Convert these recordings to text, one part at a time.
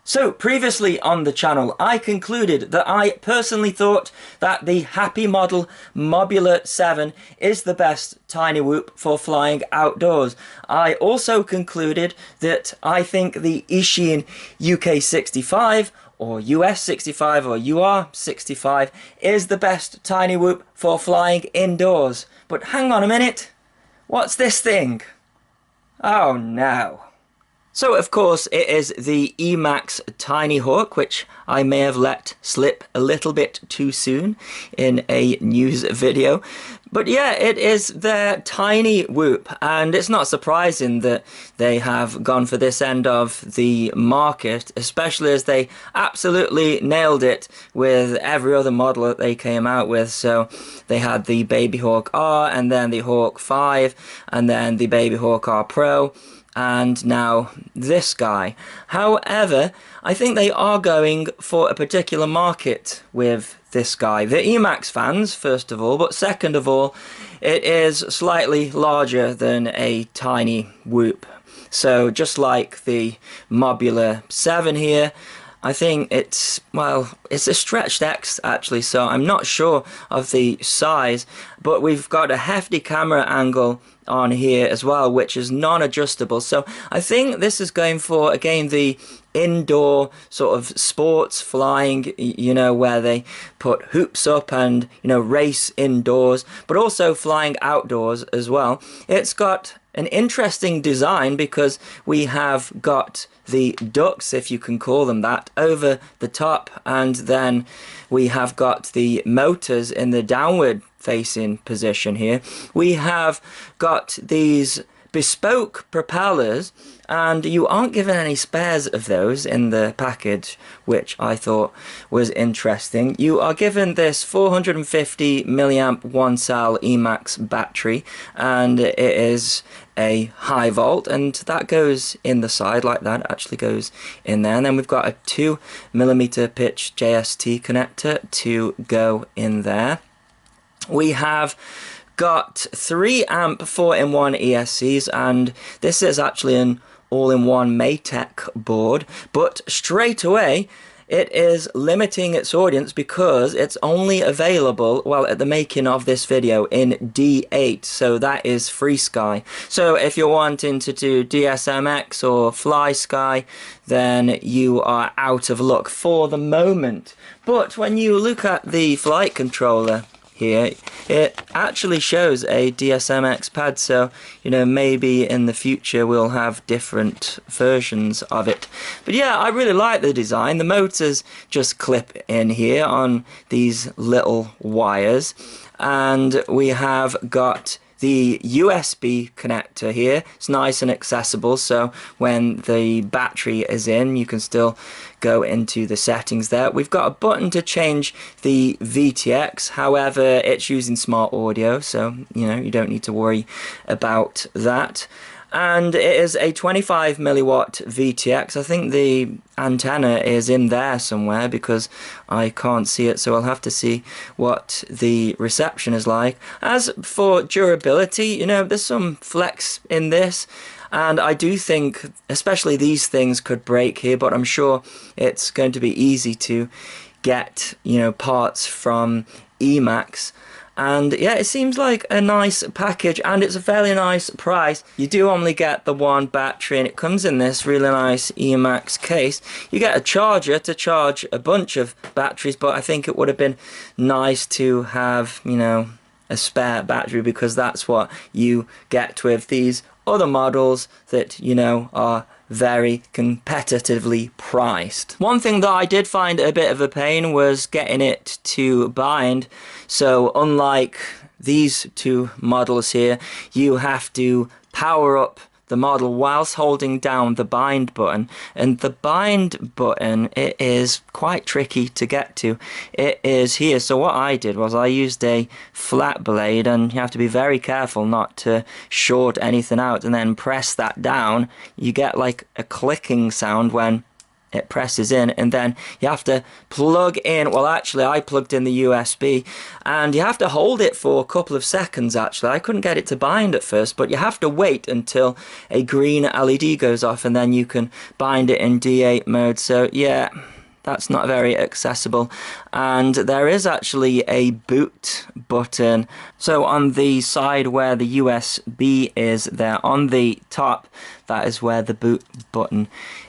So previously on the channel I concluded that I personally thought that the Happy Model Mobular 7 is the best tiny whoop for flying outdoors. I also concluded that I think the Eachine UK65 or US65 or UR65 is the best tiny whoop for flying indoors. But hang on a minute, what's this thing? Oh no. So of course it is the Emax Tinyhawk, which I may have let slip a little bit too soon in a news video. But yeah, it is their tiny whoop, and it's not surprising that they have gone for this end of the market, especially as they absolutely nailed it with every other model that they came out with. So they had the Baby Hawk R, and then the Hawk 5, and then the Baby Hawk R Pro, and now this guy. However, I think they are going for a particular market with this guy. The Emax fans, first of all, but second of all, it is slightly larger than a tiny whoop. So just like the Mobular 7 here, I think it's, well, it's a stretched X actually, so I'm not sure of the size, but we've got a hefty camera angle on here as well, which is non-adjustable. So I think this is going for, again, the indoor sort of sports flying, you know, where they put hoops up and, you know, race indoors, but also flying outdoors as well. It's got an interesting design because we have got the ducts, if you can call them that, over the top, and then we have got the motors in the downward facing position here. We have got these bespoke propellers, and you aren't given any spares of those in the package, which I thought was interesting. You are given this 450 milliamp one cell Emax battery, and it is a high volt, and that goes in the side like that. It actually goes in there, and then we've got a 2mm pitch JST connector to go in there. We have got 3 amp 4-in-1 ESCs, and this is actually an all-in-one Maytech board, but straight away it is limiting its audience because it's only available, well, at the making of this video, in D8, so that is FreeSky. So if you're wanting to do DSMX or FlySky, then you are out of luck for the moment. But when you look at the flight controller here, it actually shows a DSMX pad, so you know, maybe in the future we'll have different versions of it. But yeah, I really like the design. The motors just clip in here on these little wires, and we have got the USB connector here. It's nice and accessible, so when the battery is in, you can still go into the settings there. We've got a button to change the VTX, however it's using smart audio, so you know, you don't need to worry about that. And it is a 25 milliwatt VTX. I think the antenna is in there somewhere because I can't see it, so I'll have to see what the reception is like. As for durability, you know, there's some flex in this, and I do think especially these things could break here, but I'm sure it's going to be easy to get, you know, parts from Emax. And yeah, it seems like a nice package, and it's a fairly nice price. You do only get the one battery, and it comes in this really nice Emax case. You get a charger to charge a bunch of batteries, but I think it would have been nice to have, you know, a spare battery, because that's what you get with these other models that, you know, are very competitively priced. One thing that I did find a bit of a pain was getting it to bind. So unlike these two models here, you have to power up the model whilst holding down the bind button, and the bind button, it is quite tricky to get to. It is here, so what I did was I used a flat blade, and you have to be very careful not to short anything out, and then press that down. You get like a clicking sound when it presses in, and then you have to plug in, well actually I plugged in the USB, and you have to hold it for a couple of seconds. Actually I couldn't get it to bind at first, but you have to wait until a green LED goes off and then you can bind it in D8 mode. So yeah, that's not very accessible. And there is actually a boot button. So on the side where the USB is, there on the top, that is where the boot button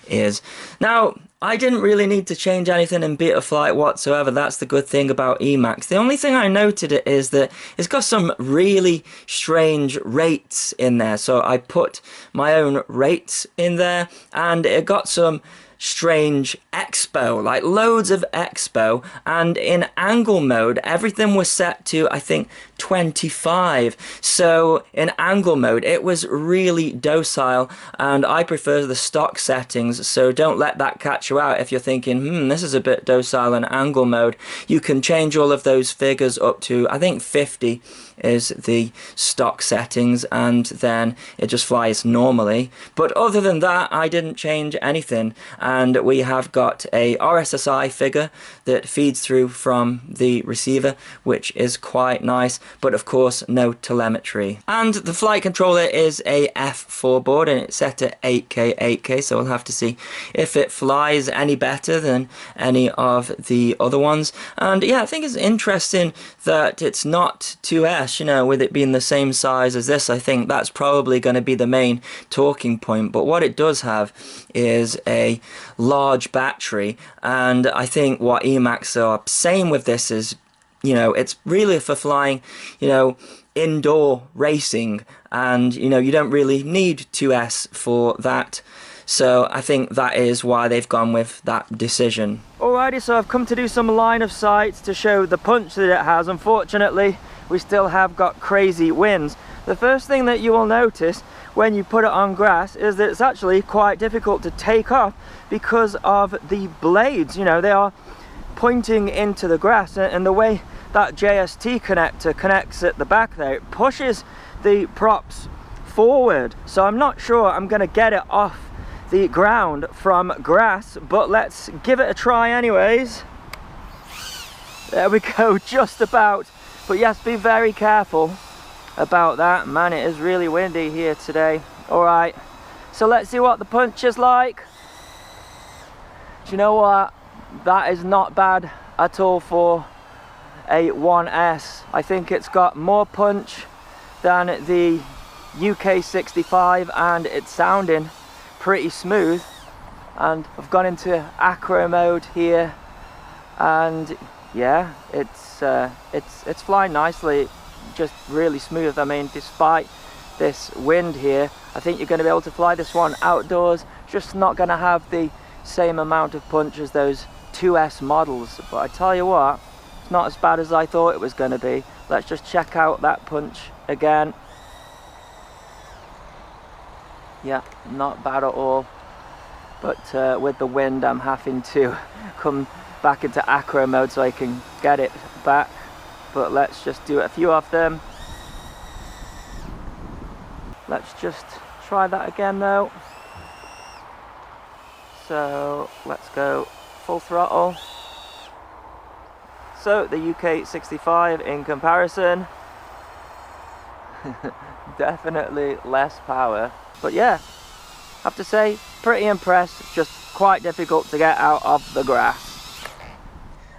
is. Now, I didn't really need to change anything in Betaflight whatsoever. That's the good thing about Emax. The only thing I noted is that it's got some really strange rates in there. So I put my own rates in there, and it got some strange expo, like loads of expo, and in angle mode everything was set to I think 25. So in angle mode it was really docile, and I prefer the stock settings, so don't let that catch you out if you're thinking this is a bit docile in angle mode. You can change all of those figures up to I think 50 is the stock settings, and then it just flies normally. But other than that, I didn't change anything, and we have got a RSSI figure that feeds through from the receiver, which is quite nice, but of course no telemetry. And the flight controller is a F4 board, and it's set at 8K, so we'll have to see if it flies any better than any of the other ones. And yeah, I think it's interesting that it's not 2S. You know, with it being the same size as this, I think that's probably going to be the main talking point. But what it does have is a large battery, and I think what Emax are saying with this is, you know, it's really for flying, you know, indoor racing, and you know, you don't really need 2S for that. So I think that is why they've gone with that decision. Alrighty, so I've come to do some line of sight to show the punch that it has. Unfortunately, we still have got crazy winds. The first thing that you will notice when you put it on grass is that it's actually quite difficult to take off because of the blades. You know, they are pointing into the grass, and the way that JST connector connects at the back there, it pushes the props forward. So I'm not sure I'm going to get it off the ground from grass, but let's give it a try anyways. There we go, just about. But yes, be very careful about that. Man, it is really windy here today. Alright, so let's see what the punch is like. Do you know what? That is not bad at all for a 1S. I think it's got more punch than the UK 65, and it's sounding pretty smooth. And I've gone into acro mode here, and yeah, it's flying nicely, just really smooth. I mean, despite this wind here, I think you're going to be able to fly this one outdoors. Just not going to have the same amount of punch as those 2S models, but I tell you what, it's not as bad as I thought it was going to be. Let's just check out that punch again. Yeah, not bad at all, but with the wind I'm having to come back into acro mode so I can get it back. But let's just do a few of them. Let's just try that again though. So let's go full throttle. So the UK 65 in comparison, definitely less power. But yeah, have to say, pretty impressed. Just quite difficult to get out of the grass.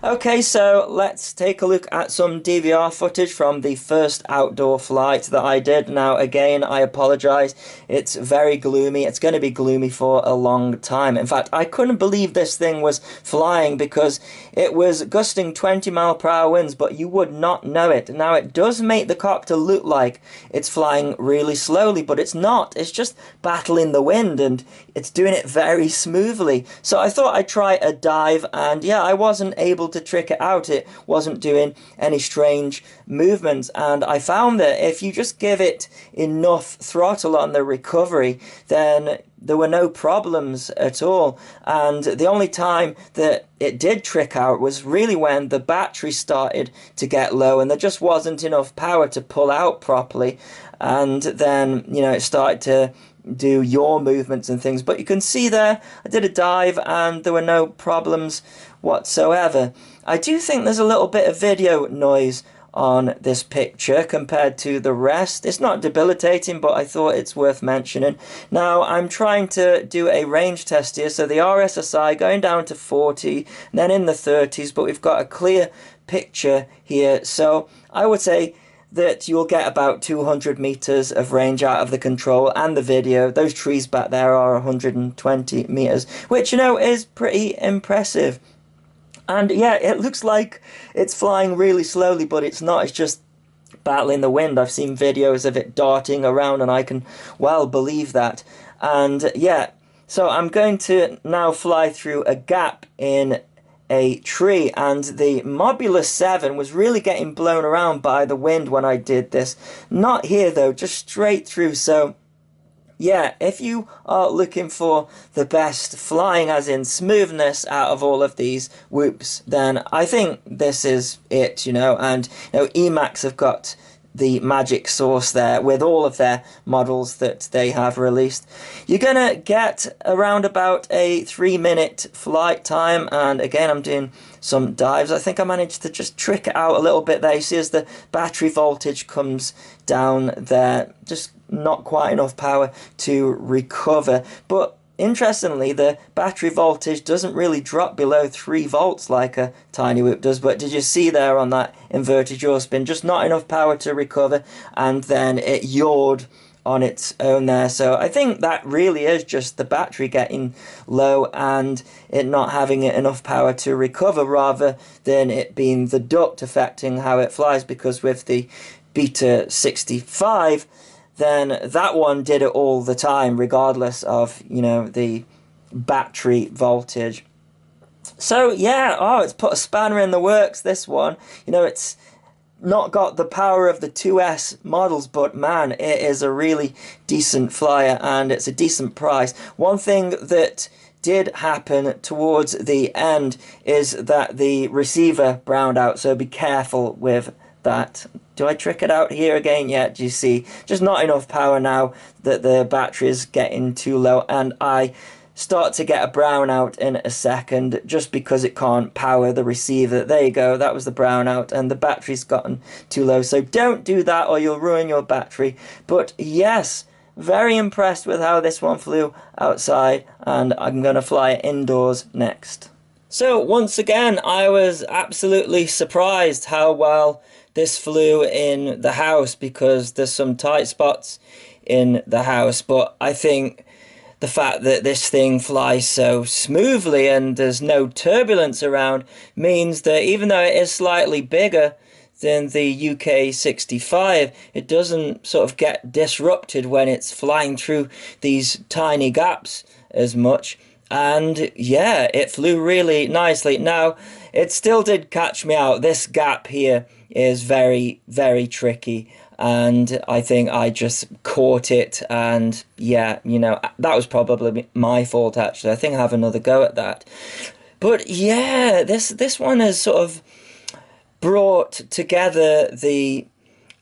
Okay, so let's take a look at some DVR footage from the first outdoor flight that I did. Now again, I apologise, it's very gloomy. It's going to be gloomy for a long time. In fact, I couldn't believe this thing was flying because it was gusting 20-mile-per-hour winds, but you would not know it. Now it does make the copter look like it's flying really slowly, but it's not. It's just battling the wind, and it's doing it very smoothly. So I thought I'd try a dive, and yeah, I wasn't able to trick it out. It wasn't doing any strange movements, and I found that if you just give it enough throttle on the recovery, then there were no problems at all. And the only time that it did trick out was really when the battery started to get low and there just wasn't enough power to pull out properly, and then, you know, it started to, do your movements and things. But you can see there, I did a dive and there were no problems whatsoever. I do think there's a little bit of video noise on this picture compared to the rest. It's not debilitating, but I thought it's worth mentioning. Now I'm trying to do a range test here, so the RSSI going down to 40, and then in the 30s, but we've got a clear picture here, so I would say that you'll get about 200 meters of range out of the control and the video. Those trees back there are 120 meters, which, you know, is pretty impressive. And yeah, it looks like it's flying really slowly, but it's not. It's just battling the wind. I've seen videos of it darting around, and I can well believe that. And yeah, so I'm going to now fly through a gap in a tree, and the Mobula 7 was really getting blown around by the wind when I did this. Not here though, just straight through. So yeah, if you are looking for the best flying, as in smoothness, out of all of these whoops, then I think this is it, you know. And you know, Emax have got the magic sauce there with all of their models that they have released. You're gonna get around about a 3-minute flight time, and again I'm doing some dives. I think I managed to just trick it out a little bit there. You see as the battery voltage comes down there, just not quite enough power to recover. But interestingly, the battery voltage doesn't really drop below 3 volts like a Tiny Whoop does. But did you see there on that inverted yaw spin, just not enough power to recover, and then it yawed on its own there. So I think that really is just the battery getting low and it not having enough power to recover, rather than it being the duct affecting how it flies. Because with the Beta 65, then that one did it all the time, regardless of, you know, the battery voltage. So yeah, oh, it's put a spanner in the works, this one. You know, it's not got the power of the 2S models, but man, it is a really decent flyer and it's a decent price. One thing that did happen towards the end is that the receiver browned out, so be careful with that. Do I trick it out here again yet? Do you see? Just not enough power now that the battery is getting too low, and I start to get a brownout in a second just because it can't power the receiver. There you go, that was the brownout, and the battery's gotten too low. So don't do that or you'll ruin your battery. But yes, very impressed with how this one flew outside, and I'm going to fly it indoors next. So once again, I was absolutely surprised how well this flew in the house, because there's some tight spots in the house, but I think the fact that this thing flies so smoothly and there's no turbulence around means that even though it is slightly bigger than the UK 65, it doesn't sort of get disrupted when it's flying through these tiny gaps as much. And yeah, it flew really nicely. Now, it still did catch me out. This gap here is very, very tricky, and I think I just caught it, and yeah, you know, that was probably my fault actually. I think I have another go at that. But yeah, this one has sort of brought together the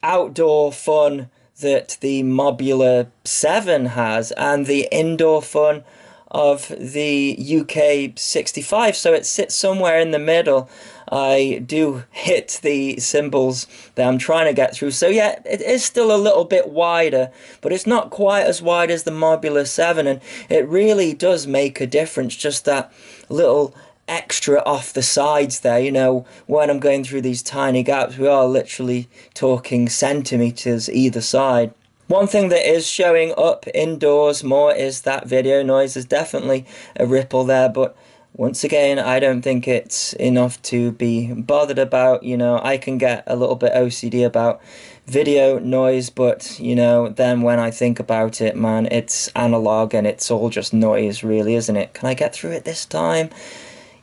outdoor fun that the Mobula 7 has and the indoor fun of the UK 65, so it sits somewhere in the middle. I do hit the symbols that I'm trying to get through, so yeah, it is still a little bit wider, but it's not quite as wide as the Mobula 7, and it really does make a difference, just that little extra off the sides there. You know, when I'm going through these tiny gaps, we are literally talking centimeters either side. One thing that is showing up indoors more is that video noise. There's definitely a ripple there, but once again, I don't think it's enough to be bothered about. You know, I can get a little bit OCD about video noise, but, you know, then when I think about it, man, it's analog and it's all just noise, really, isn't it? Can I get through it this time?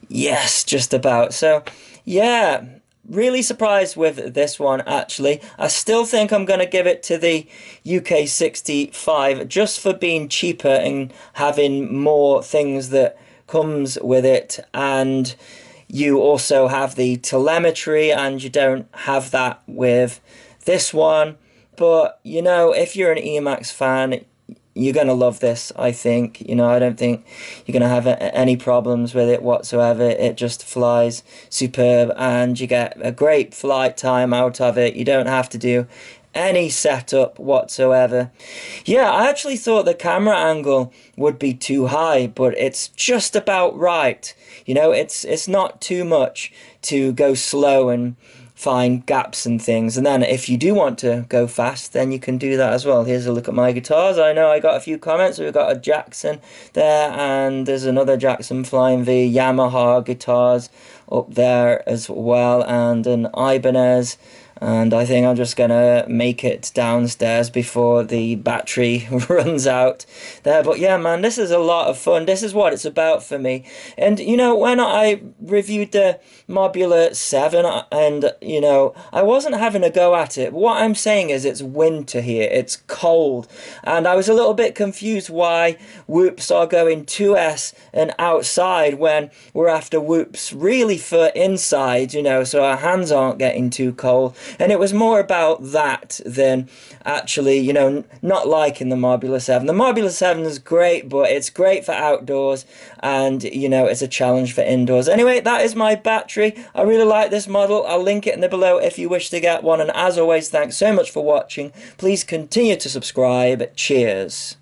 Yes, just about. So, yeah, really surprised with this one, actually. I still think I'm going to give it to the UK 65 just for being cheaper and having more things that comes with it, and you also have the telemetry, and you don't have that with this one. But, you know, if you're an Emax fan, you're going to love this, I think. You know, I don't think you're going to have any problems with it whatsoever. It just flies superb, and you get a great flight time out of it. You don't have to do any setup whatsoever. Yeah, I actually thought the camera angle would be too high, but it's just about right. You know, it's not too much to go slow and find gaps and things. And then if you do want to go fast, then you can do that as well. Here's a look at my guitars. I know I got a few comments. We've got a Jackson there, and there's another Jackson Flying V Yamaha guitars up there as well, and an Ibanez. And I think I'm just going to make it downstairs before the battery runs out there. But yeah, man, this is a lot of fun. This is what it's about for me. And, you know, when I reviewed the Mobula 7, and, you know, I wasn't having a go at it. What I'm saying is it's winter here. It's cold. And I was a little bit confused why whoops are going 2S and outside when we're after whoops really for inside, you know, so our hands aren't getting too cold. And it was more about that than actually, you know, not liking the Mobula 7. The Mobula 7 is great, but it's great for outdoors, and, you know, it's a challenge for indoors. Anyway, that is my battery. I really like this model. I'll link it in the below if you wish to get one. And as always, thanks so much for watching. Please continue to subscribe. Cheers.